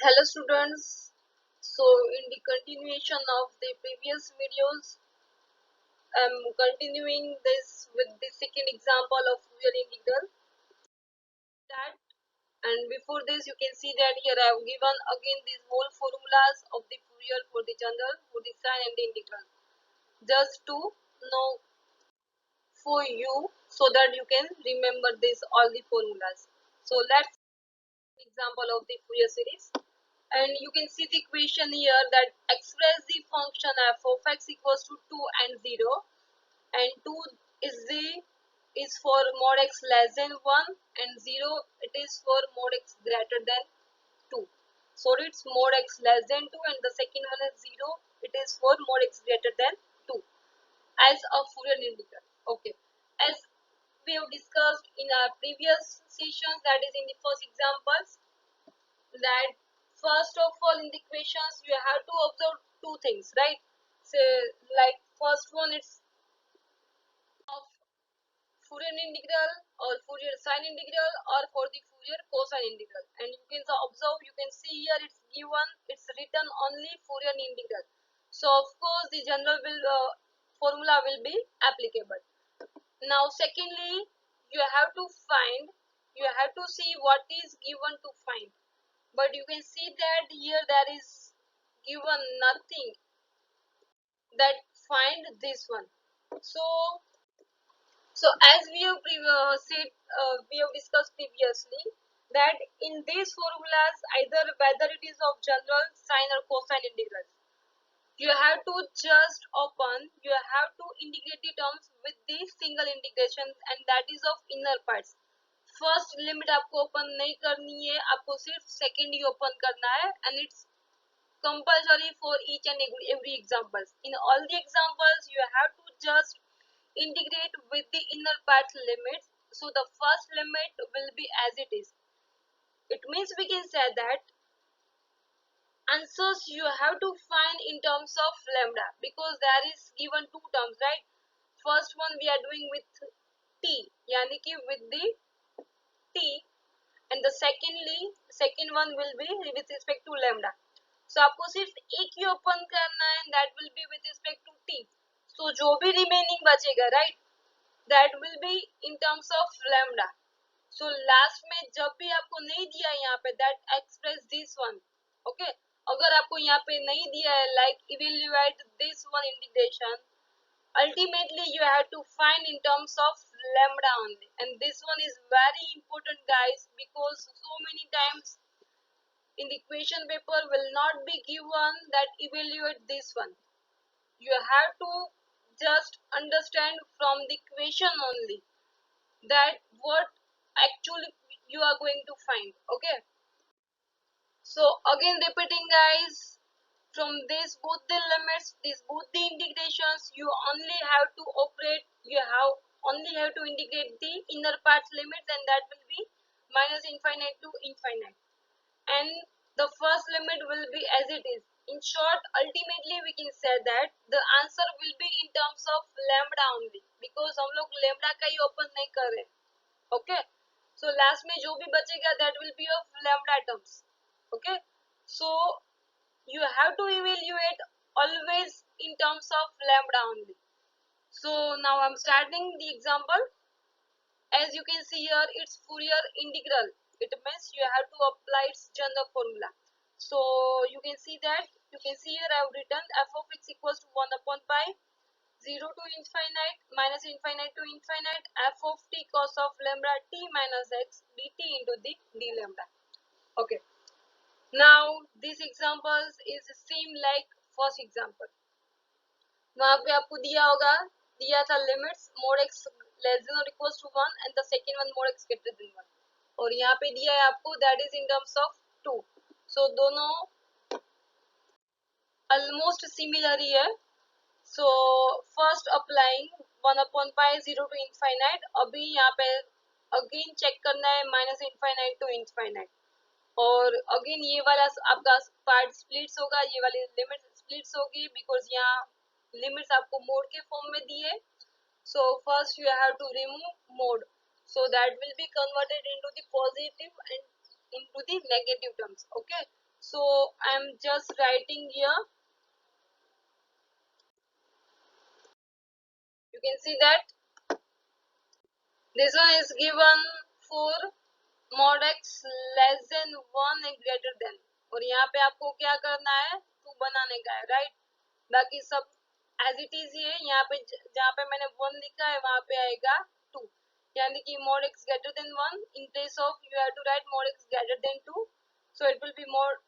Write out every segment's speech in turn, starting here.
Hello students, so in the continuation of the previous videos, I'm continuing this with the second example of Fourier integral. That and before this you can see that here I have given again these whole formulas of the Fourier for the general, for the sine and the integral, just to know for you so that you can remember this all the formulas. So let's example of the Fourier series. And you can see the equation here that express the function f of x equals to 2 and 0, and 2 is the is for mod x less than 1 and 0 it is for mod x greater than 2. So it's mod x less than 2 and the second one is 0, it is for mod x greater than 2 as a Fourier integral. Okay, as we have discussed in our previous sessions, that is in the first examples, that first of all in the equations you have to observe two things, right? So like first one, it's of Fourier integral or Fourier sine integral or for the Fourier cosine integral, and you can observe, you can see here it's given, it's written only Fourier integral, so of course the general will formula will be applicable. Now secondly, you have to find, you have to see what is given to find, but you can see that here there is given nothing that find this one. So so as we have said, we have discussed previously that in these formulas, either whether it is of general, sine or cosine integrals, you have to just open, you have to integrate the terms with the single integration, and that is of inner parts. First limit आपको open नहीं करनी है, आपको सिर्फ second ही open करना है, and it's compulsory for each and every examples. In all the examples, you have to just integrate with the inner part limits. So the first limit will be as it is. It means we can say that answers you have to find in terms of lambda, because there is given two terms, right? First one we are doing with t, yani ki with the t, and the second one will be with respect to lambda. So आपको सिर्फ एक ही open करना है, that will be with respect to t. So जो भी remaining बचेगा, right, that will be in terms of lambda. So last में जब भी आपको नहीं दिया यहाँ पे, that express this one. Okay, अगर आपको यहाँ पे नहीं दिया है, like evaluate this one integration, ultimately you have to find in terms of lambda only, and this one is very important guys, because so many times in the question paper will not be given that evaluate this one. You have to just understand from the question only that what actually you are going to find. Okay, so again repeating guys, from this both the limits, this both the integrations, you only have to operate, you have only have to integrate the inner parts limits, and that will be minus infinite to infinite, and the first limit will be as it is. In short, ultimately we can say that the answer will be in terms of lambda only, because हम लोग lambda का ही open नहीं कर रहे. Okay, so last में जो भी बचेगा that will be of lambda terms. Okay, so you have to evaluate always in terms of lambda only. So now I'm starting the example. As you can see here, it's Fourier integral. It means you have to apply its general formula. So you can see that, you can see here I have written f of x equals to 1 upon pi 0 to infinite minus infinite to infinite f of t cos of lambda t minus x dt into the d lambda. Okay, now this examples is same like first example. वहां पे आपको दिया होगा, दिया था limits mod x less than और equals to 1 and the second one mod x greater than 1, और यहाँ पे दिया है आपको that is in terms of 2. So दोनों ऑलमोस्ट सिमिलर ही है. So first applying 1 upon pi 0 to infinite, अभी यहाँ पे अगेन चेक करना है माइनस इनफाइनाइट टू इनफाइनाइट, और अगेन ये वाला आपका पार्ट स्प्लिट्स होगा, ये वाली लिमिट स्प्लिट्स होगी, बिकॉज यहाँ लिमिट्स आपको मोड के फॉर्म में दी है. So first you have to remove mode, so that will be converted into the positive and into the negative terms. Okay, So I'm just writing here. You can see that this one is given for mod x less than 1 and greater than, और यहाँ पे आपको क्या करना है, 2 बनाने का है, राइट। बाकी सब एज इट इज ही है। यहाँ पे जहाँ पे मैंने 1 लिखा है वहां पे आएगा 2, यानी कि mod x greater than 1, in place of you have to write mod x greater than 2, so it will be mod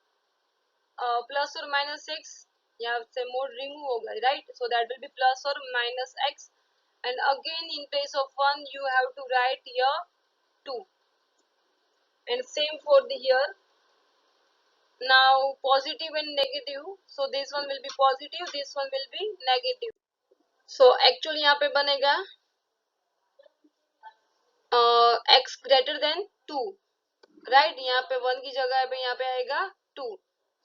plus or minus x, यहाँ से mod remove होगा, right, so that will be plus or minus x, and again in place of 1 you have to write here 2, and same for the here. Now positive and negative, so this one will be positive, this one will be negative. So actually यहाँ पे बनेगा x greater than 2, right. यहाँ पे 1 की जगह पे यहाँ पे आएगा 2,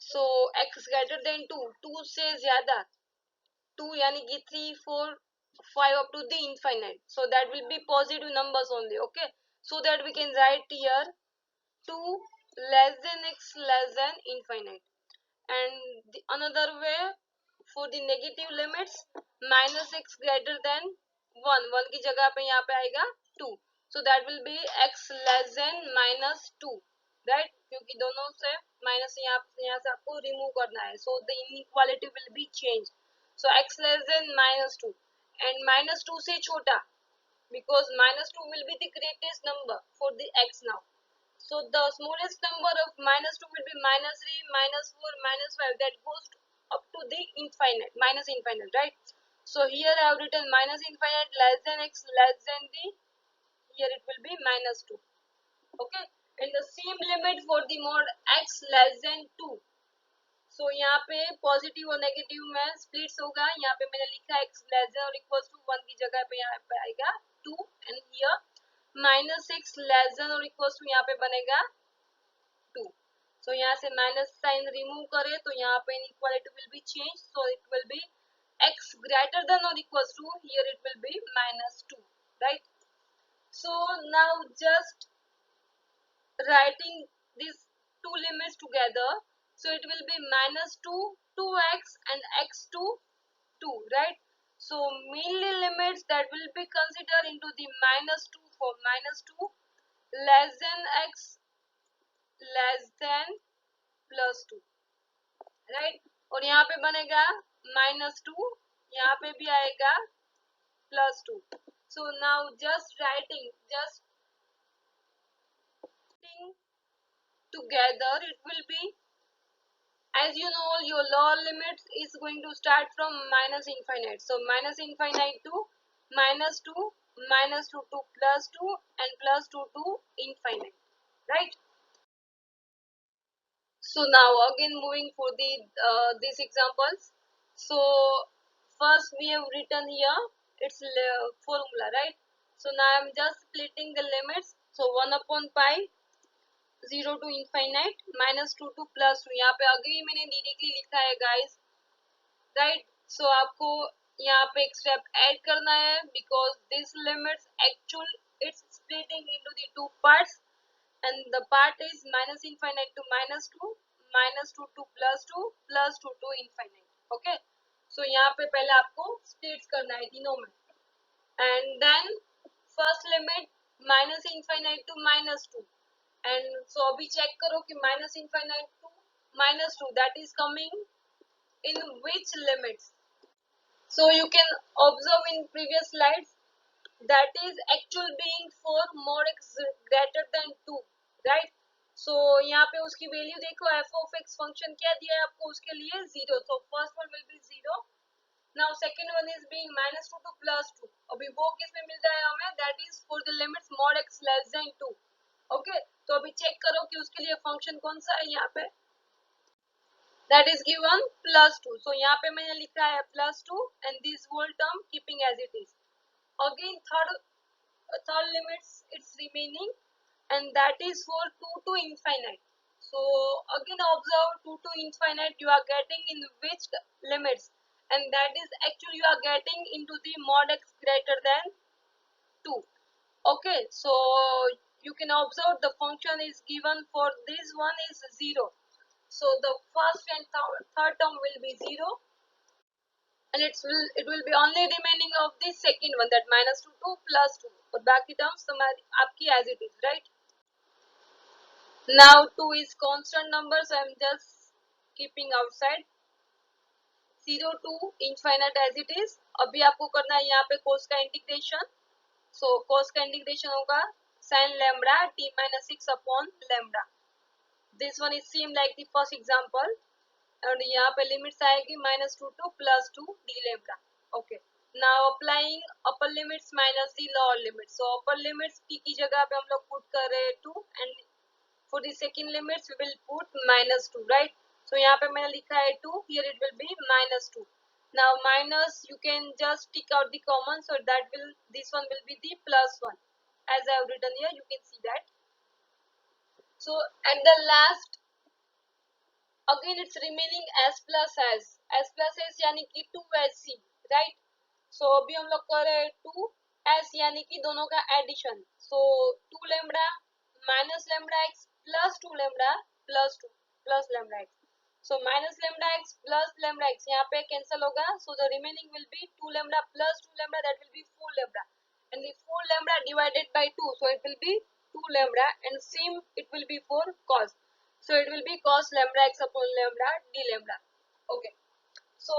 सो x greater than 2, 2 से ज्यादा, 2 यानी कि 3 4 5 up to the infinite, so that will be positive numbers only, okay, so that we can write here 2 less than x less than infinite. And the another way for the negative limits, minus x greater than 1, 1 की जगह पे यहाँ पे आएगा 2, so that will be x less than minus 2, right, क्योंकि दोनों से minus यहाँ से आपको रिमूव करना है, so the inequality will be changed, so x less than minus 2 and minus 2 से छोटा, because minus 2 will be the greatest number for the x now. So the smallest number of minus 2 will be minus 3, minus 4, minus 5, that goes up to the infinite, minus infinite, right? So here I have written minus infinite less than x less than the, here it will be minus 2, okay? And the same limit for the mod x less than 2. So यहाँ पे positive और negative में splits होगा, यहाँ पे मैंने लिखा x less than और इक्वल टू 1 की जगह पे यहाँ पे आएगा 2, and here minus x less than और इक्वल टू यहाँ पे बनेगा 2. So यहाँ से माइनस साइन रिमूव करें तो यहाँ पे inequality will be change, so it will be x greater than or equals to, here it will be minus 2, right? So now just writing these two limits together, so it will be minus 2 2x and x to 2, right? So mainly limits that will be considered into the minus 2 for minus 2 less than x less than plus 2, right, और यहाँ पे बनेगा minus 2, यहाँ पे भी आएगा plus 2. So now just writing together, it will be, as you know, your lower limit is going to start from minus infinite, so minus infinite to minus 2, minus 2 to plus 2, and plus 2 to infinite, right? So now again moving for the these examples. So first we have written here its formula, right? So now I'm just splitting the limits. So 1 upon pi 0 to infinite minus 2 to plus 2. यहाँ पे again मैंने directly लिखा है guys, right? So आपको यहाँ पे एक step add करना है, because this limits actual it's splitting into the two parts, and the part is minus infinite to minus 2, minus 2 to plus 2, plus 2 to infinite, okay? So यहाँ पे पहले आपको स्प्लिट करना है तीनों में, and then first limit minus infinite to minus 2, and so अभी check करो कि minus infinite to minus 2 that is coming in which limits. So you can observe in previous slides that is actual being for mod x greater than 2, right? So यहाँ पे उसकी value देखो, f of x function क्या दिया है आपको उसके लिए 0, so first one will be 0. Now second one is being minus 2 to plus 2, अभी वो किस में मिल रहा है हमें, that is for the limits mod x less than 2, okay? तो अभी चेक करो कि उसके लिए फंक्शन कौन सा है, यहाँ पे that is given plus 2, so यहाँ पे मैंने लिखा है plus 2 and this whole term keeping as it is. Again third limits it's remaining, and that is for 2 to infinite. So again observe 2 to infinite you are getting in which limits, and that is actually you are getting into the mod x greater than 2, okay? So you can observe the function is given for this one is 0, So the first and third term will be 0, and it will be only remaining of the second one, that minus 2 to plus 2. और बाकी terms तुम्हारी आपकी as it is, right? Now 2 is constant number, so I'm just keeping outside. 0 to infinite as it is. अभी आपको करना है यहाँ पे cos का इंटीग्रेशन. So cos का इंटीग्रेशन होगा sin lambda t minus 6 upon lambda. This one is same like the first example. और यहाँ पे लिमिट्स आएगी -2 to +2 d lambda. Okay. Now applying upper limits minus the lower limits. So upper limits t की जगह पे हम लोग put कर रहे हैं 2, and for the second limits we will put -2, right? So यहाँ पे मैंने लिखा है 2, here it will be -2. Now minus you can just take out the common, so that will, this one will be the +1. As I have written here, you can see that. So at the last, again it's remaining s plus s यानी कि 2sc, right? So अभी हम लोग कर रहे हैं 2s यानी कि दोनों का addition. So 2 lambda minus lambda x plus 2 lambda plus 2 plus lambda x. So minus lambda x plus lambda x यहाँ पे cancel होगा. So the remaining will be 2 lambda plus 2 lambda, that will be 4 lambda, and the 4 lambda divided by 2, so it will be 2 lambda, and same it will be for cos. So it will be cos lambda x upon lambda d lambda. Okay. So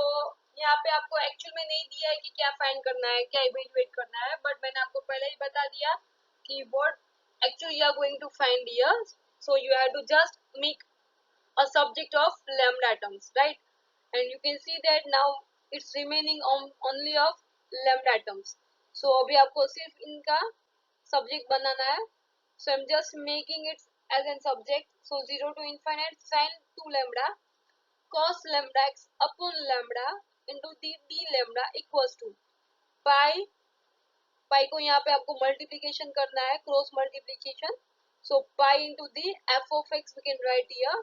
यहाँ पे आपको actual में नहीं दिया है कि क्या find करना है, क्या इवेल्युएट करना है, बट मैंने आपको पहले ही बता दिया कि what actually you are going to find here. So you have to just make a subject of lambda terms, right? And you can see that now it's remaining on only of lambda terms. So अभी आपको सिर्फ इनका subject बनाना है. So I'm just making it as a subject. So 0 to infinite sin 2 lambda cos lambda x upon lambda into the d lambda equals to pi. पाई को यहाँ पे आपको multiplication करना है, cross multiplication. So pi into the F of X we can write here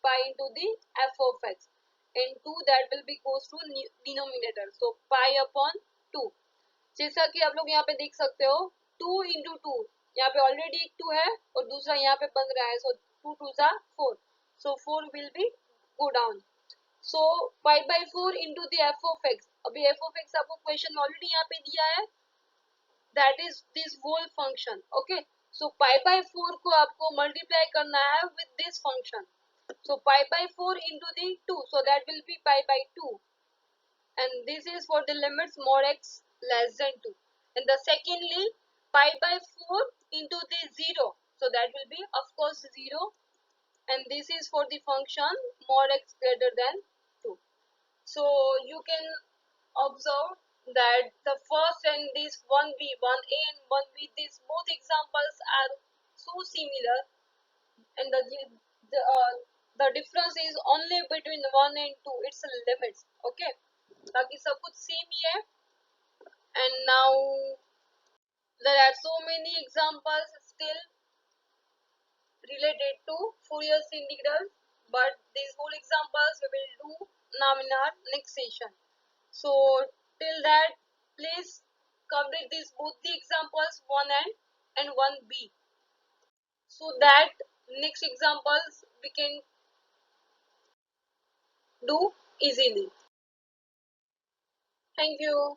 pi into the F of X, and 2 that will be goes to denominator. So pi upon 2. जैसा कि आप लोग यहाँ पे देख सकते हो 2 इंटू 2, यहाँ पे ऑलरेडी एक 2 है और दूसरा यहाँ पे बन रहा है. सो 2 2 जा 4, सो 4 will be go down. So pi by 4 into the F of x. अभी एफ ऑफ एक्स आपको क्वेश्चन ऑलरेडी यहाँ पे दिया है, that is this whole function. Okay, so pi by 4 को आपको multiply करना है with this function. So pi by 4 into the 2, so that will be pi by 2, and this is for the limits mod x less than 2. And the secondly pi by 4 into the 0, so that will be of course 0, and this is for the function mod x greater than 2. So you can observe that the first and this 1b, 1a and 1b, these both examples are so similar, and the difference is only between 1 and 2, it's a limits. Okay, बाकी सब कुछ same ही है. And now there are so many examples still related to Fourier integrals, but these whole examples we will do now in our next session. So till that, please complete these both the examples 1 and 1b, so that next examples we can do easily. Thank you.